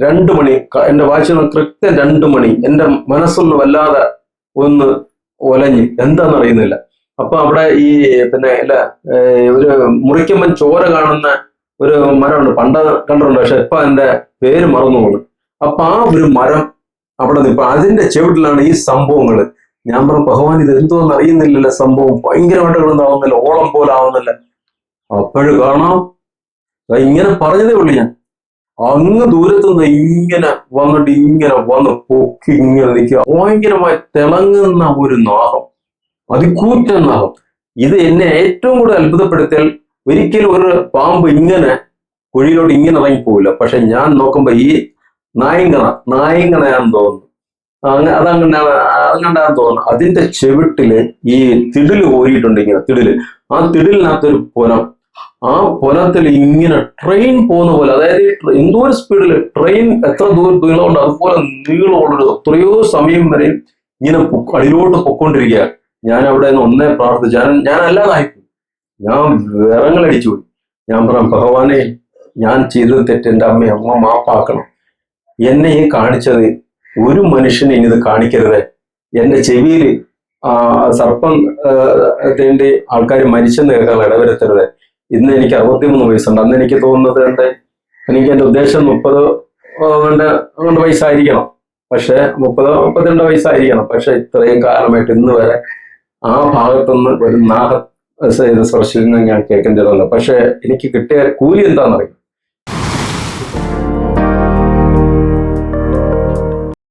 2 മണി, എന്റെ വാച്ച് കൃത്യം 2 മണി. എന്റെ മനസ്സൊന്ന് വല്ലാതെ ഒന്ന് ഒലഞ്ഞ്, എന്താന്ന് അറിയുന്നില്ല. അപ്പൊ അവിടെ ഈ പിന്നെ അല്ല ഒരു മുറിക്കുമ്പൻ ചോര കാണുന്ന ഒരു മരമുണ്ട്, പണ്ട് കണ്ടിട്ടുണ്ട്, പക്ഷെ ഇപ്പൊ എന്റെ പേര് മറന്നു പോകുന്നു. അപ്പൊ ആ ഒരു മരം അവിടെ നിൽപ്പ, അതിന്റെ ചുവട്ടിലാണ് ഈ സംഭവങ്ങൾ. ഞാൻ പറഞ്ഞു, ഭഗവാൻ ഇത് എന്തോന്ന് അറിയുന്നില്ലല്ലോ, സംഭവം ഭയങ്കരമായിട്ട് കിടന്നാവുന്നില്ല, ഓളം പോലെ ആവുന്നില്ല. അപ്പോഴും കാണാം, ഇങ്ങനെ പറഞ്ഞതേ ഉള്ളൂ ഞാൻ. അങ്ങ് ദൂരത്തുനിന്ന് ഇങ്ങനെ വന്നിട്ട് ഇങ്ങനെ വന്ന് പൊക്കി ഇങ്ങനെ നിൽക്കുക, ഭയങ്കരമായി തിളങ്ങുന്ന ഒരു നാഹം, അതികൂറ്റൻ നാഹം. ഇത് എന്നെ ഏറ്റവും കൂടുതൽ അത്ഭുതപ്പെടുത്തിയാൽ, ഒരിക്കലും ഒരു പാമ്പ് ഇങ്ങനെ കുഴിയിലോട്ട് ഇങ്ങനെ ഇറങ്ങിപ്പോവില്ല. പക്ഷെ ഞാൻ നോക്കുമ്പോ ഈ നായിങ്കണയാന്ന് തോന്നുന്നു, അതങ്ങണ്ടാന്ന് തോന്നുന്നു. അതിന്റെ ചെവിട്ടില് ഈ തിടില് കോരിയിട്ടുണ്ട്, ഇങ്ങനെ തിടില്. ആ തിടിലിനകത്തൊരു പുനം, ആ പുനത്തിൽ ഇങ്ങനെ ട്രെയിൻ പോകുന്ന പോലെ, അതായത് എന്തോ ഒരു സ്പീഡില് ട്രെയിൻ എത്ര നീളമുണ്ട് അതുപോലെ നീളമുള്ളൊരു, എത്രയോ സമയം വരെ ഇങ്ങനെ അടിയിലോട്ട് പൊക്കോണ്ടിരിക്കുക. ഞാൻ അവിടെ നിന്ന് ഒന്നേ പ്രാർത്ഥിച്ചു, ഞാൻ അല്ലാതായിപ്പോയി, ഞാൻ വിറങ്ങളടിച്ചു പോയി. ഞാൻ പറയാം, ഭഗവാനെ, ഞാൻ ചെയ്തത് തെറ്റ്, എൻ്റെ അമ്മ മാപ്പാക്കണം. എന്നെ ഈ കാണിച്ചത് ഒരു മനുഷ്യനെ ഇനി ഇത് കാണിക്കരുത്. എന്റെ ചെവിയിൽ സർപ്പം തേണ്ടി ആൾക്കാർ മരിച്ചെന്ന് കേൾക്കാൻ ഇടവരുത്തരുത്. ഇന്ന് എനിക്ക് 63 വയസ്സുണ്ട്. അന്ന് എനിക്ക് തോന്നുന്നത് എനിക്ക് എന്റെ ഉദ്ദേശം 30 വയസ്സായിരിക്കണം, പക്ഷെ 32 വയസ്സായിരിക്കണം. പക്ഷെ ഇത്രയും കാലമായിട്ട് ഇന്ന് വരെ ആ ഭാഗത്തുനിന്ന് ഒരു നാഗ സ്പർശനം ഞാൻ കേൾക്കേണ്ടതല്ല. പക്ഷെ എനിക്ക് കിട്ടിയ കൂലി എന്താണെന്നറിയാം.